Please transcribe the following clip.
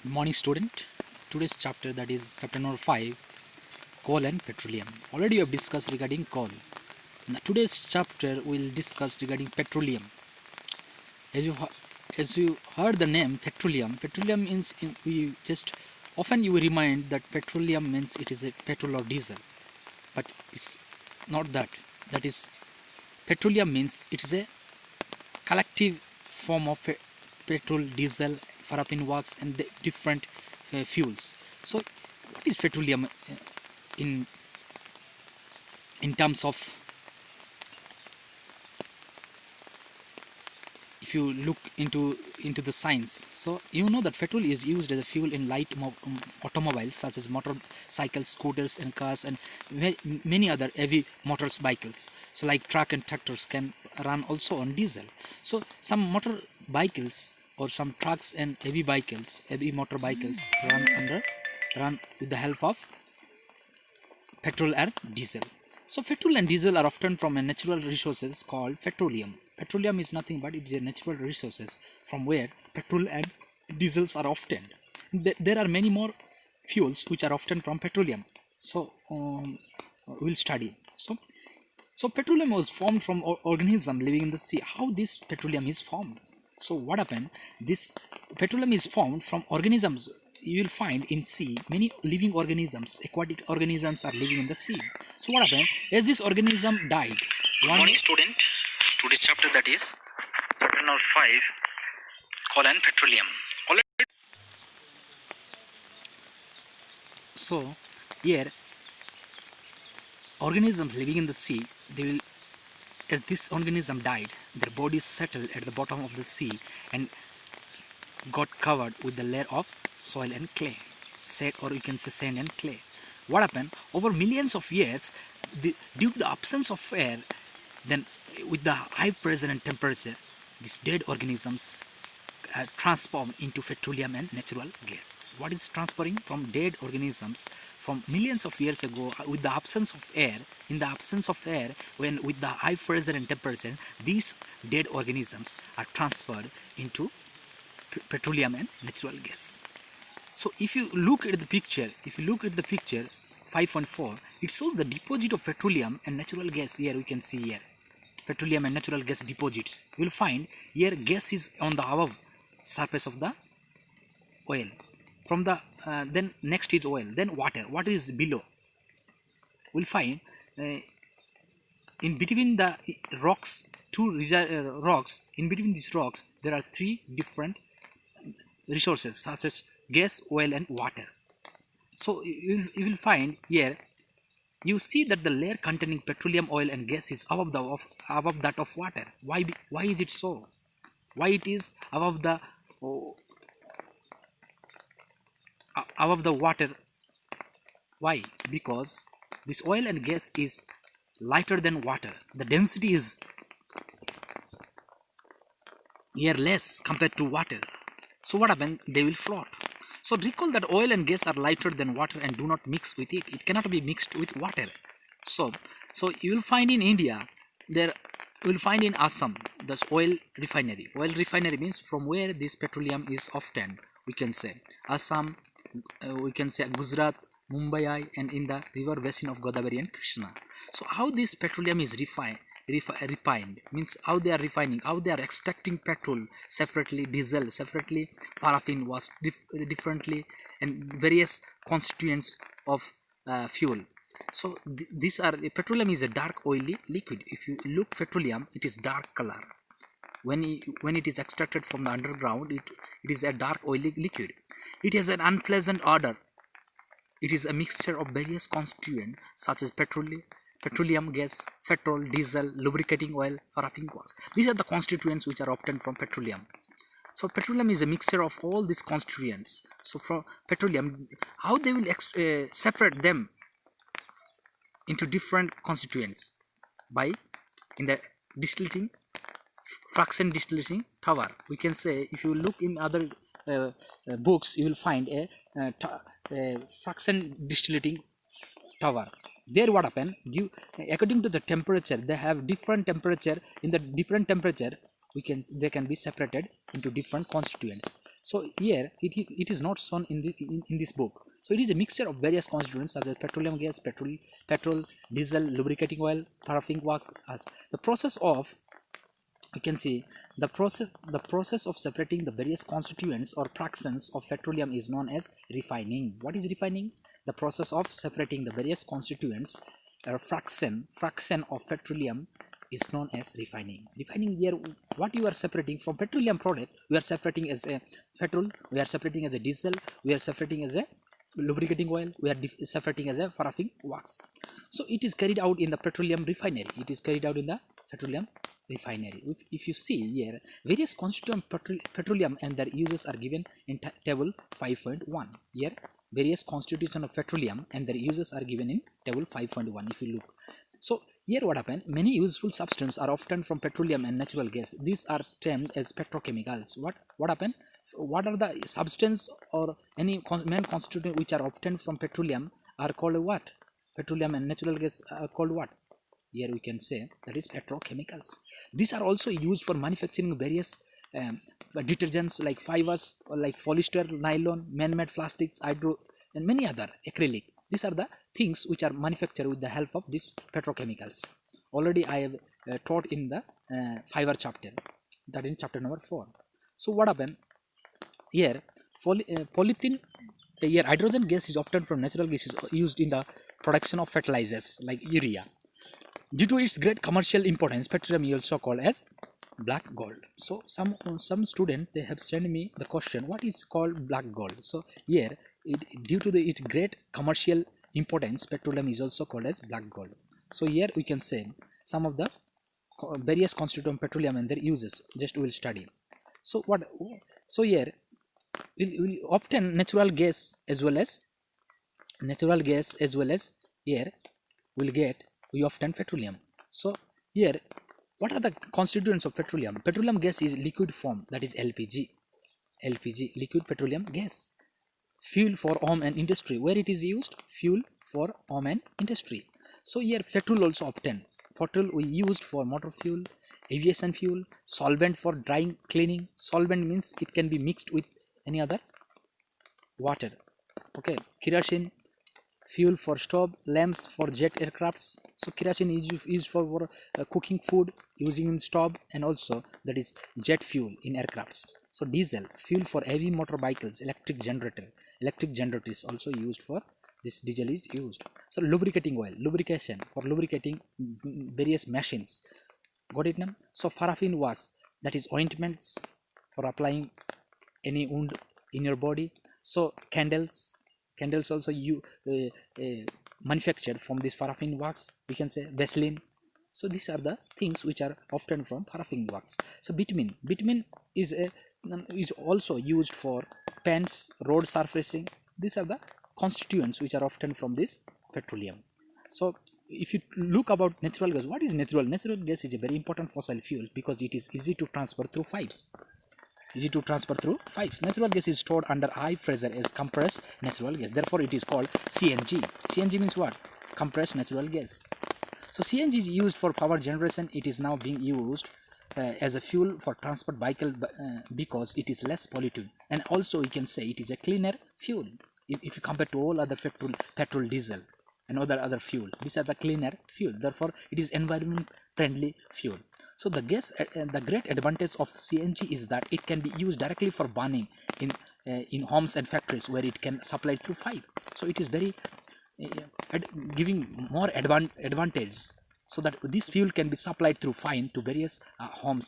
Morning student. Today's chapter, that is chapter number 5, coal and petroleum. Already we have discussed regarding coal. Now, today's chapter will discuss regarding petroleum. As you heard the name petroleum, petroleum means we just often you remind that petroleum means it is a petrol or diesel, but it's not that. That is, petroleum means it is a collective form of petrol, diesel, paraffin wax, and the different fuels. So, what is petroleum in terms of, if you look into the science? So you know that petrol is used as a fuel in light automobiles such as motorcycles, scooters, and cars, and many other heavy motorcycles. So like truck and tractors can run also on diesel. So some motorbikes or some trucks and heavy motorbikes run with the help of petrol and diesel. So petrol and diesel are often from a natural resources called petroleum. Petroleum is nothing but it is a natural resources from where petrol and diesels are obtained. There are many more fuels which are often from petroleum. So we'll study. So petroleum was formed from organism living in the sea. How this petroleum is formed? So what happened? This petroleum is formed from organisms. You will find in sea many living organisms, aquatic organisms are living in the sea. So what happened? As this organism died, morning student, today's chapter, that is chapter number 5, coal and petroleum. So here, organisms living in the sea, they will, as this organism died, their bodies settled at the bottom of the sea and got covered with the layer of soil and clay, or you can say sand and clay. What happened? Over millions of years, due to the absence of air, then with the high pressure and temperature, these dead organisms transform into petroleum and natural gas. What is transferring from dead organisms from millions of years ago with the absence of air? In the absence of air, when with the high pressure and temperature, these dead organisms are transferred into petroleum and natural gas. So if you look at the picture, 5.4, it shows the deposit of petroleum and natural gas. Here we can see here petroleum and natural gas deposits. You will find here gas is on the above surface of the oil. From the then next is oil, then water. Water is below. We'll find in between the rocks, rocks. In between these rocks, there are three different resources such as gas, oil, and water. So you will find here, you see that the layer containing petroleum, oil, and gas is above that of water. Why is it so? Why it is above the water? Why? Because this oil and gas is lighter than water. The density is here less compared to water. So what happens? They will float. So recall that oil and gas are lighter than water and do not mix with it. It cannot be mixed with water. So you will find in India, you will find in Assam, the oil refinery. Oil refinery means from where this petroleum is obtained. We can say Assam, we can say Gujarat, Mumbai, and in the river basin of Godavari and Krishna. So how this petroleum is refined means how they are refining, how they are extracting petrol separately, diesel separately, paraffin was differently, and various constituents of fuel. So these are, petroleum is a dark oily liquid. If you look petroleum, it is dark color. When it is extracted from the underground, it is a dark oily liquid. It has an unpleasant odor. It is a mixture of various constituents such as petroleum gas, petrol, diesel, lubricating oil, paraffin wax. These are the constituents which are obtained from petroleum. So petroleum is a mixture of all these constituents. So for petroleum, how they will separate them into different constituents? By in the fraction distillating tower. We can say, if you look in other books, you will find a fraction distillating tower. There what happen? According to the temperature, they have different temperature. In the different temperature, they can be separated into different constituents. So here it is not shown in this book. So it is a mixture of various constituents such as petroleum gas, petrol, diesel, lubricating oil, paraffin wax. As the process of, you can see, the process of separating the various constituents or fractions of petroleum is known as refining. What is refining? The process of separating the various constituents or fraction of petroleum is known as refining. Refining, here what you are separating from petroleum product, we are separating as a petrol, we are separating as a diesel, we are separating as a lubricating oil, we are separating as a paraffin wax. So it is carried out in the petroleum refinery. It is carried out in the petroleum refinery. If you see here, various constituent petroleum and their uses are given in table 5.1. Here various constitution of petroleum and their uses are given in table 5.1. If you look, so here what happened, many useful substances are obtained from petroleum and natural gas. These are termed as petrochemicals. What happened? What are the substance or any main constituent which are obtained from petroleum are called what? Petroleum and natural gas are called what? Here we can say that is petrochemicals. These are also used for manufacturing various detergents like fibers, like polyester, nylon, man-made plastics, hydro, and many other acrylic. These are the things which are manufactured with the help of these petrochemicals. Already I have taught in the fiber chapter, that in chapter number 4. So what happened here? Polythene. Here hydrogen gas is obtained from natural gas, is used in the production of fertilizers like urea. Due to its great commercial importance, petroleum is also called as black gold. So some student, they have sent me the question, what is called black gold? So here due to its great commercial importance, petroleum is also called as black gold. So here we can say some of the various constituent petroleum and their uses. Just we will study. So here we'll obtain natural gas as well as here we obtain petroleum. So here what are the constituents of petroleum? Petroleum gas is liquid form, that is LPG, liquid petroleum gas. Fuel for home and industry, where it is used? Fuel for home and industry. So here petrol also obtained. Petrol we used for motor fuel, aviation fuel, solvent for drying, cleaning. Solvent means it can be mixed with any other water. Okay, kerosene, fuel for stove, lamps for jet aircrafts. So kerosene is used for cooking food using in stove, and also that is jet fuel in aircrafts. So diesel, fuel for heavy motor vehicles. Electric generator is also used for this. Diesel is used. So lubricating oil, lubrication for lubricating various machines. Got it now? So paraffin wax, that is ointments for applying any wound in your body. So candles also you manufactured from this paraffin wax, we can say Vaseline. So these are the things which are often from paraffin wax. So bitumen is also used for paints, road surfacing. These are the constituents which are often from this petroleum. So if you look about natural gas, what is natural gas? Is a very important fossil fuel because it is easy to transfer through pipes. Natural gas is stored under high pressure as compressed natural gas. Therefore, it is called CNG. CNG means what? Compressed natural gas. So CNG is used for power generation. It is now being used as a fuel for transport vehicle because it is less polluting, and also you can say it is a cleaner fuel. If you compare to all other petrol, diesel, and other fuel, these are the cleaner fuel. Therefore, it is environment friendly fuel. So the great advantage of CNG is that it can be used directly for burning in homes and factories where it can supply through pipe. So it is very giving more advantage, so that this fuel can be supplied through fine to various homes